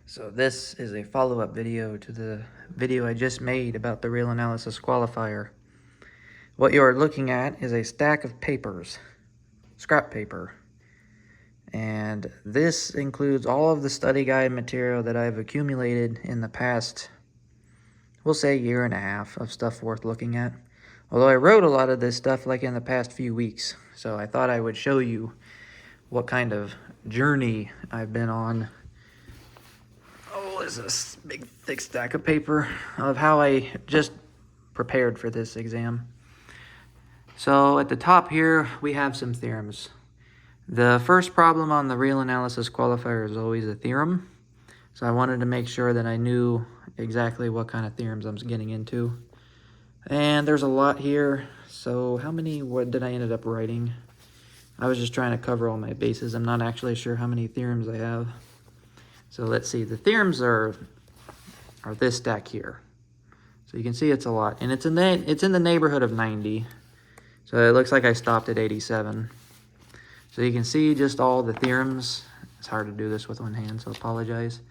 So this is a follow-up video to the video I just made about the real analysis qualifier. What you're looking at is a stack of papers, scrap paper. And this includes all of the study guide material that I've accumulated in the past, we'll say, year and a half of stuff worth looking at. Although I wrote a lot of this stuff like in the past few weeks, so I thought I would show you what kind of journey I've been on. Oh, this is a big thick stack of paper of how I just prepared for this exam. So at the top here, we have some theorems. The first problem on the real analysis qualifier is always a theorem. So I wanted to make sure that I knew exactly what kind of theorems I'm getting into. And there's a lot here. So what did I end up writing? I was just trying to cover all my bases. I'm not actually sure how many theorems I have. So let's see, the theorems are this stack here. So you can see it's a lot, and it's in the neighborhood of 90. So it looks like I stopped at 87. So you can see just all the theorems. It's hard to do this with one hand, so apologize.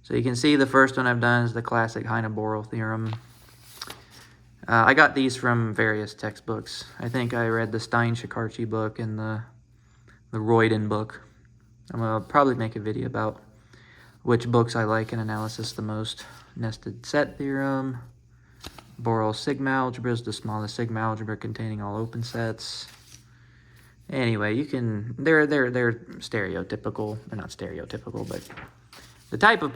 So you can see the first one I've done is the classic Heine-Borel theorem. I got these from various textbooks. I think I read the Stein-Shikarchi book and the Royden book. I'm going to probably make a video about which books I like in analysis the most. Nested set theorem. Borel sigma algebra is the smallest sigma algebra containing all open sets. Anyway, they're stereotypical. They're not stereotypical, but the type of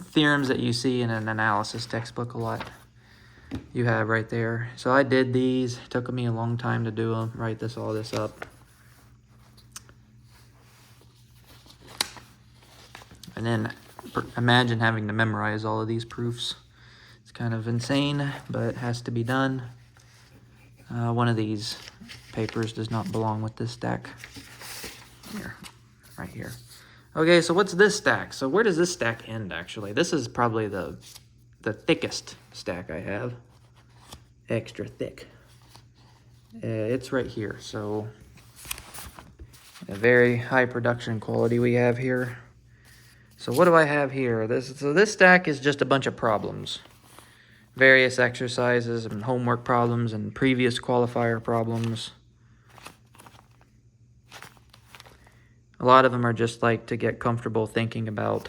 theorems that you see in an analysis textbook a lot, you have right there. So I did these. It took me a long time to do them, write all this up. And then imagine having to memorize all of these proofs. It's kind of insane, but it has to be done. One of these papers does not belong with this stack. Here, right here. Okay, so what's this stack? So where does this stack end, actually? This is probably the thickest stack I have. Extra thick. It's right here, so a very high production quality we have here. So what do I have here? This stack is just a bunch of problems. Various exercises and homework problems and previous qualifier problems. A lot of them are just like to get comfortable thinking about,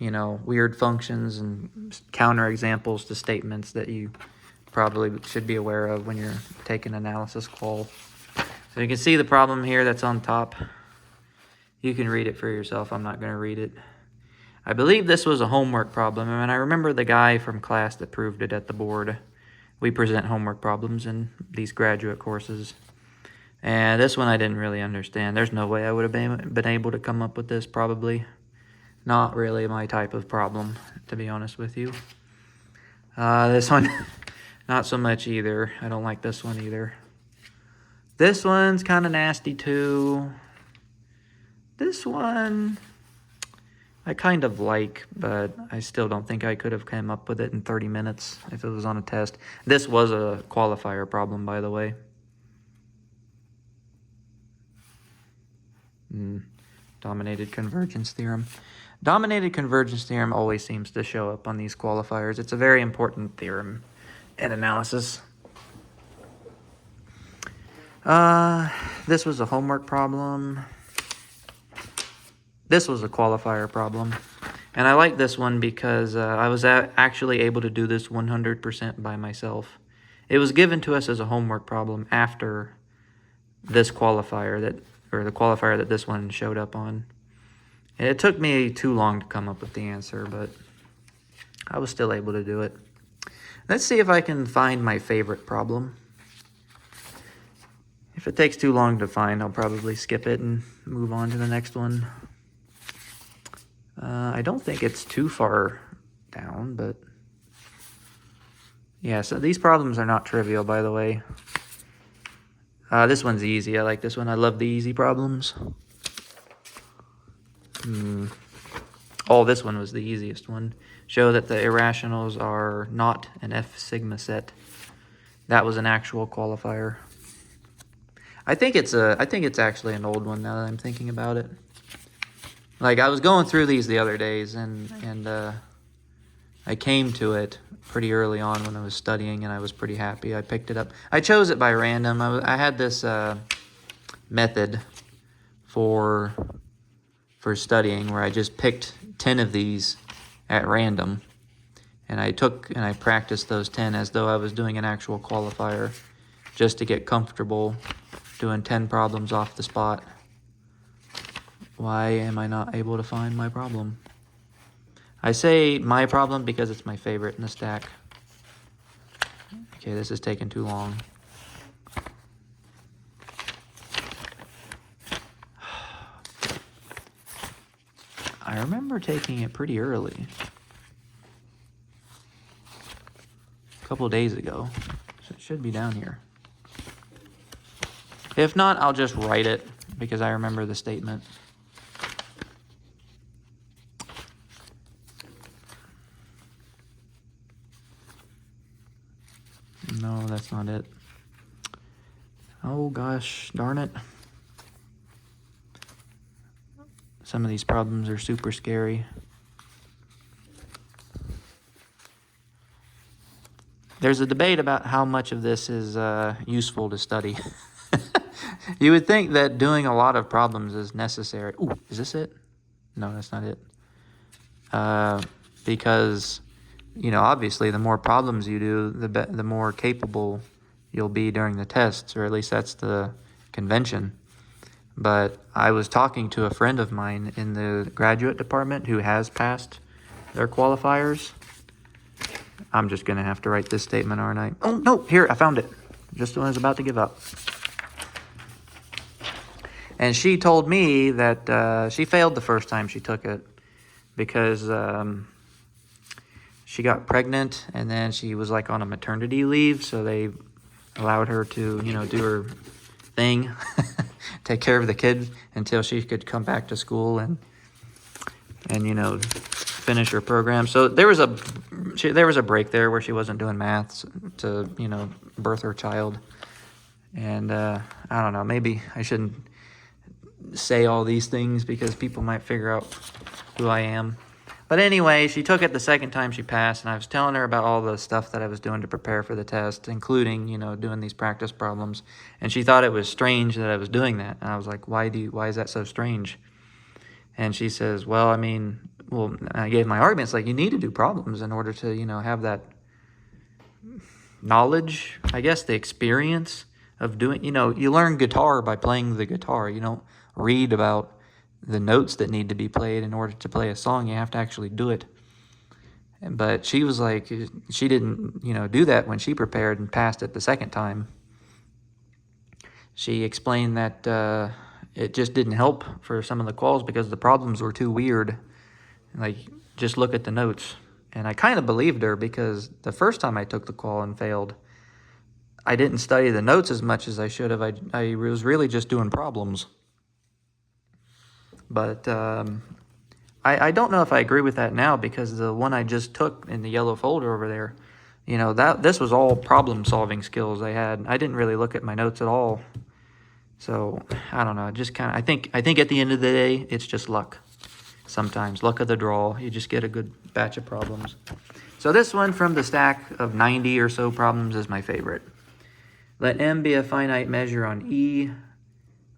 weird functions and counterexamples to statements that you probably should be aware of when you're taking analysis qual. So you can see the problem here that's on top. You can read it for yourself. I'm not going to read it. I believe this was a homework problem, and I remember the guy from class that proved it at the board. We present homework problems in these graduate courses. And this one I didn't really understand. There's no way I would have been able to come up with this, probably. Not really my type of problem, to be honest with you. This one, not so much either. I don't like this one either. This one's kind of nasty too. This one I kind of like, but I still don't think I could have come up with it in 30 minutes if it was on a test. This was a qualifier problem, by the way. Dominated convergence theorem. Dominated convergence theorem always seems to show up on these qualifiers. It's a very important theorem in analysis. This was a homework problem. This was a qualifier problem. And I like this one because I was actually able to do this 100% by myself. It was given to us as a homework problem after this qualifier the qualifier that this one showed up on. And it took me too long to come up with the answer, but I was still able to do it. Let's see if I can find my favorite problem. If it takes too long to find, I'll probably skip it and move on to the next one. I don't think it's too far down, but yeah, so these problems are not trivial, by the way. This one's easy. I like this one. I love the easy problems. Oh, this one was the easiest one. Show that the irrationals are not an F sigma set. That was an actual qualifier. I think it's actually an old one now that I'm thinking about it. Like, I was going through these the other days, and I came to it pretty early on when I was studying, and I was pretty happy. I picked it up. I chose it by random. I had this method for studying where I just picked 10 of these at random, and I practiced those 10 as though I was doing an actual qualifier, just to get comfortable doing 10 problems off the spot. Why am I not able to find my problem? I say my problem because it's my favorite in the stack. Okay, this is taking too long. I remember taking it pretty early. A couple days ago. So it should be down here. If not, I'll just write it because I remember the statement. No, that's not it. Oh gosh, darn it. Some of these problems are super scary. There's a debate about how much of this is useful to study. You would think that doing a lot of problems is necessary. Ooh, is this it? No, that's not it. Because, you know, obviously the more problems you do, the more capable you'll be during the tests, or at least that's the convention. But I was talking to a friend of mine in the graduate department who has passed their qualifiers. I'm just going to have to write this statement, aren't I? Oh, no, here, I found it. Just when I was about to give up. And she told me that she failed the first time she took it because she got pregnant, and then she was like on a maternity leave, so they allowed her to, you know, do her thing, take care of the kid until she could come back to school and you know, finish her program. So there was a break there where she wasn't doing maths to, you know, birth her child. And I don't know, maybe I shouldn't say all these things because people might figure out who I am. But anyway, she took it the second time she passed, and I was telling her about all the stuff that I was doing to prepare for the test, including, you know, doing these practice problems. And she thought it was strange that I was doing that. And I was like, why is that so strange? And she says, well, I mean, I gave my arguments, like, you need to do problems in order to, you know, have that knowledge, I guess, the experience of doing, you know, you learn guitar by playing the guitar. You don't read about the notes that need to be played in order to play a song. You have to actually do it. But she was like, she didn't, you know, do that when she prepared and passed it the second time. She explained that it just didn't help for some of the quals because the problems were too weird. Like, just look at the notes. And I kind of believed her because the first time I took the qual and failed, I didn't study the notes as much as I should have. I was really just doing problems. But I don't know if I agree with that now because the one I just took in the yellow folder over there, you know, this was all problem-solving skills I had. I didn't really look at my notes at all. So, I don't know, just kind of, I think at the end of the day, it's just luck. Sometimes, luck of the draw. You just get a good batch of problems. So this one from the stack of 90 or so problems is my favorite. Let M be a finite measure on E.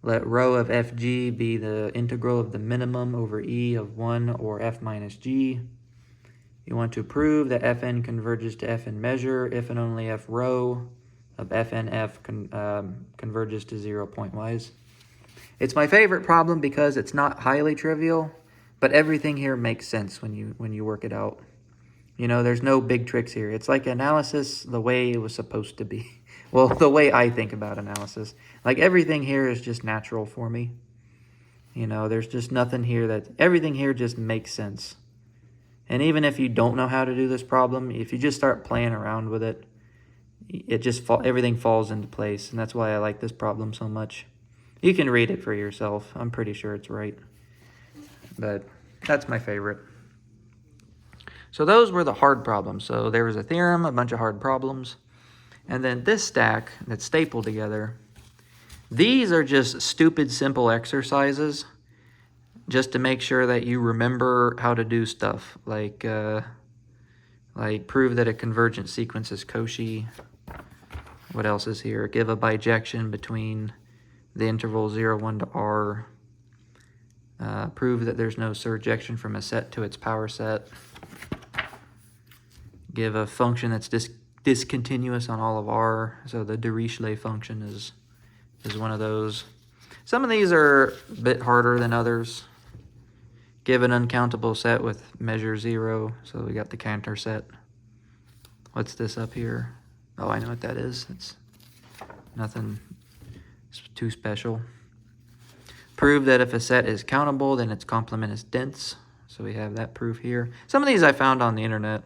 Let rho of fg be the integral of the minimum over E of 1 or f minus g. You want to prove that fn converges to fn measure if and only if rho of fnf converges to 0 pointwise. It's my favorite problem because it's not highly trivial, but everything here makes sense when you work it out. You know, there's no big tricks here. It's like analysis the way it was supposed to be. Well, the way I think about analysis. Like, everything here is just natural for me. You know, there's just nothing here everything here just makes sense. And even if you don't know how to do this problem, if you just start playing around with it, everything falls into place. And that's why I like this problem so much. You can read it for yourself. I'm pretty sure it's right. But that's my favorite. So those were the hard problems. So there was a theorem, a bunch of hard problems. And then this stack that's stapled together, these are just stupid, simple exercises just to make sure that you remember how to do stuff, like prove that a convergent sequence is Cauchy. What else is here? Give a bijection between the interval 0, 1 to r. Prove that there's no surjection from a set to its power set. Give a function that's discontinuous on all of r. So the Dirichlet function is one of those. Some of these are a bit harder than others. Give an uncountable set with measure 0. So we got the Cantor set. What's this up here? Oh, I know what that is. It's nothing too special. Prove that if a set is countable, then its complement is dense. So we have that proof here. Some of these I found on the internet,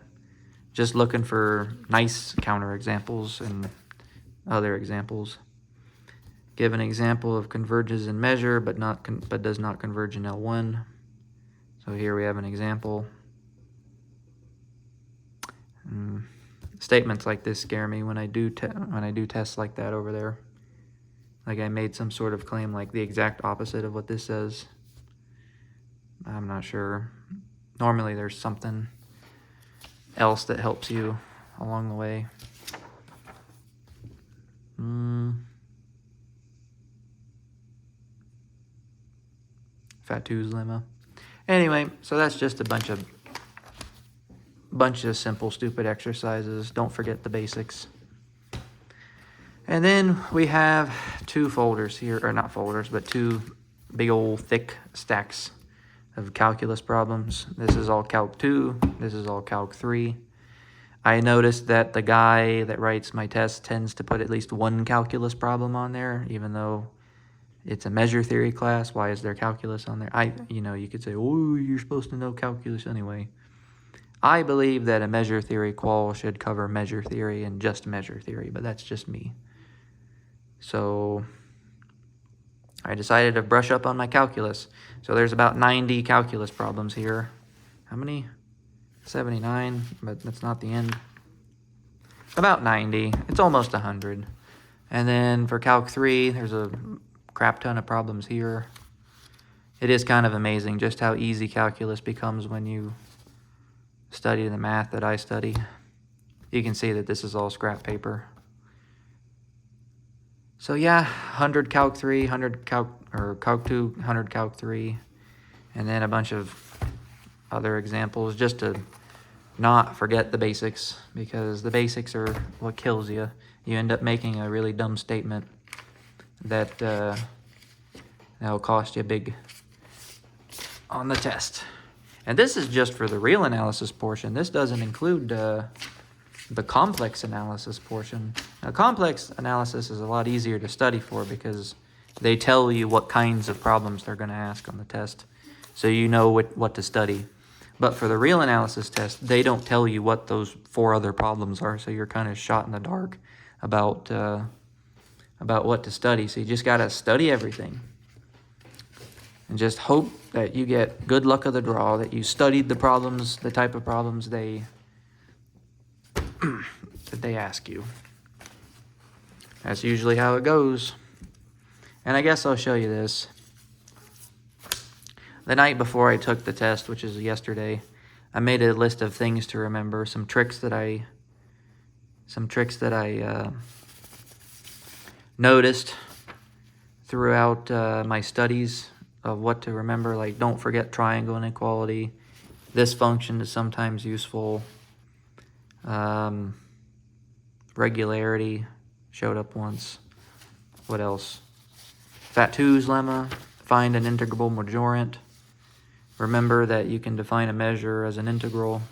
just looking for nice counter examples and other examples. Give an example of converges in measure, but does not converge in L1. So here we have an example. Statements like this scare me when I do tests like that over there. Like I made some sort of claim like the exact opposite of what this says. I'm not sure. Normally there's something else that helps you along the way. Fatou's lemma. Anyway, so that's just a bunch of simple, stupid exercises. Don't forget the basics. And then we have two folders here, or not folders, but two big old thick stacks of calculus problems. This is all Calc 2. This is all Calc 3. I noticed that the guy that writes my test tends to put at least one calculus problem on there, even though it's a measure theory class. Why is there calculus on there? You could say, oh, you're supposed to know calculus anyway. I believe that a measure theory qual should cover measure theory and just measure theory, but that's just me. So I decided to brush up on my calculus. So there's about 90 calculus problems here. How many? 79, but that's not the end. About 90. It's almost 100. And then for Calc 3, there's a crap ton of problems here. It is kind of amazing just how easy calculus becomes when you study the math that I study. You can see that this is all scrap paper. So yeah, 100 Calc 3, 100 Calc 2, 100 Calc 3, and then a bunch of other examples just to not forget the basics, because the basics are what kills you. You end up making a really dumb statement that'll cost you big on the test. And this is just for the real analysis portion. This doesn't include the complex analysis portion. Now, complex analysis is a lot easier to study for because they tell you what kinds of problems they're going to ask on the test, so you know what to study. But for the real analysis test, they don't tell you what those 4 other problems are, so you're kind of shot in the dark about what to study. So you just got to study everything and just hope that you get good luck of the draw, that you studied the problems, the type of problems that they ask you. That's usually how it goes. And I guess I'll show you this. The night before I took the test, which is yesterday, I made a list of things to remember, some tricks that I noticed throughout my studies of what to remember, like don't forget triangle inequality. This function is sometimes useful. Regularity showed up once. What else? Fatou's lemma, find an integrable majorant. Remember that you can define a measure as an integral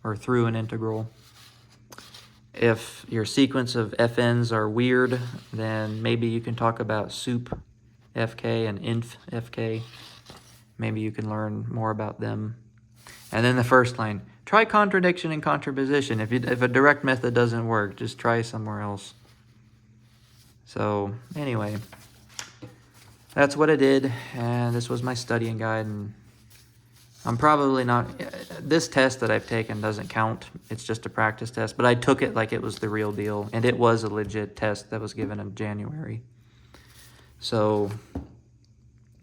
or through an integral. If your sequence of fn's are weird, then maybe you can talk about sup fk and inf fk. Maybe you can learn more about them. And then the first line, try contradiction and contraposition. If a direct method doesn't work, just try somewhere else. So anyway, that's what I did, and this was my studying guide. And I'm probably not, this test that I've taken doesn't count. It's just a practice test, but I took it like it was the real deal, and it was a legit test that was given in January. So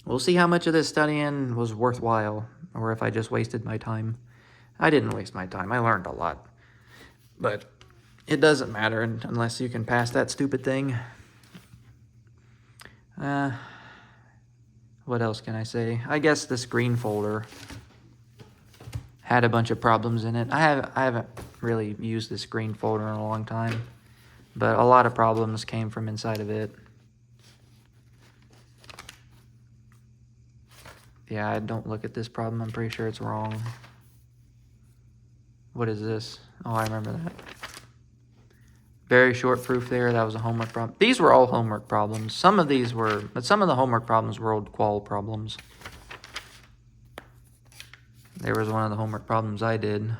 we'll see how much of this studying was worthwhile, or if I just wasted my time. I didn't waste my time. I learned a lot. But it doesn't matter unless you can pass that stupid thing. What else can I say? I guess the screen folder had a bunch of problems in it. I haven't really used the screen folder in a long time, but a lot of problems came from inside of it. Yeah, I don't look at this problem. I'm pretty sure it's wrong. What is this? Oh, I remember that. Very short proof there. That was a homework problem. These were all homework problems. Some of these were, but some of the homework problems were old qual problems. There was one of the homework problems I did.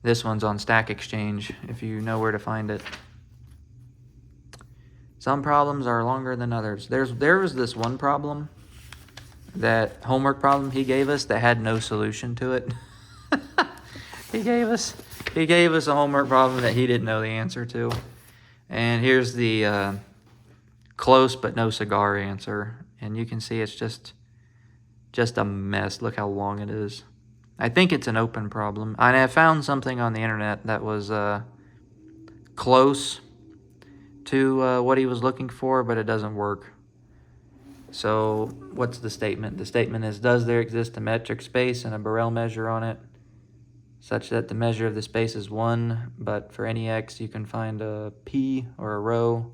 This one's on Stack Exchange, if you know where to find it. Some problems are longer than others. There was this one problem, that homework problem he gave us that had no solution to it. He gave us a homework problem that he didn't know the answer to. And here's the close but no cigar answer. And you can see it's just a mess. Look how long it is. I think it's an open problem. And I found something on the internet that was close to what he was looking for, but it doesn't work. So what's the statement? The statement is, does there exist a metric space and a Borel measure on it, such that the measure of the space is 1, but for any x you can find a p or a rho,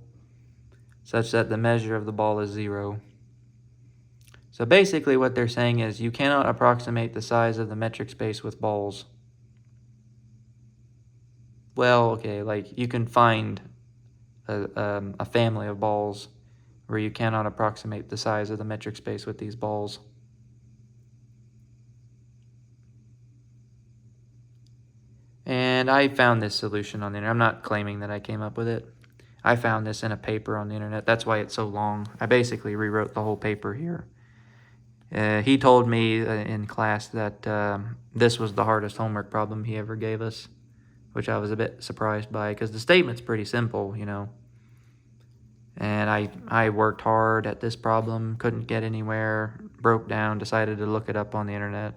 such that the measure of the ball is 0. So basically what they're saying is you cannot approximate the size of the metric space with balls. Well, okay, like you can find a family of balls where you cannot approximate the size of the metric space with these balls. And I found this solution on the internet. I'm not claiming that I came up with it. I found this in a paper on the internet. That's why it's so long. I basically rewrote the whole paper here. He told me in class that this was the hardest homework problem he ever gave us, which I was a bit surprised by, because the statement's pretty simple, you know. And I worked hard at this problem, couldn't get anywhere, broke down, decided to look it up on the internet.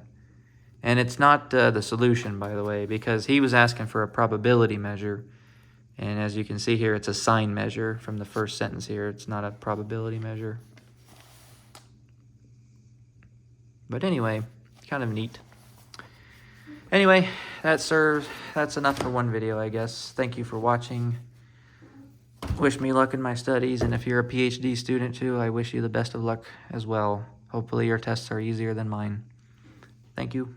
And it's not the solution, by the way, because he was asking for a probability measure. And as you can see here, it's a sign measure from the first sentence here. It's not a probability measure. But anyway, kind of neat. Anyway, that's enough for one video, I guess. Thank you for watching. Wish me luck in my studies, and if you're a PhD student too, I wish you the best of luck as well. Hopefully your tests are easier than mine. Thank you.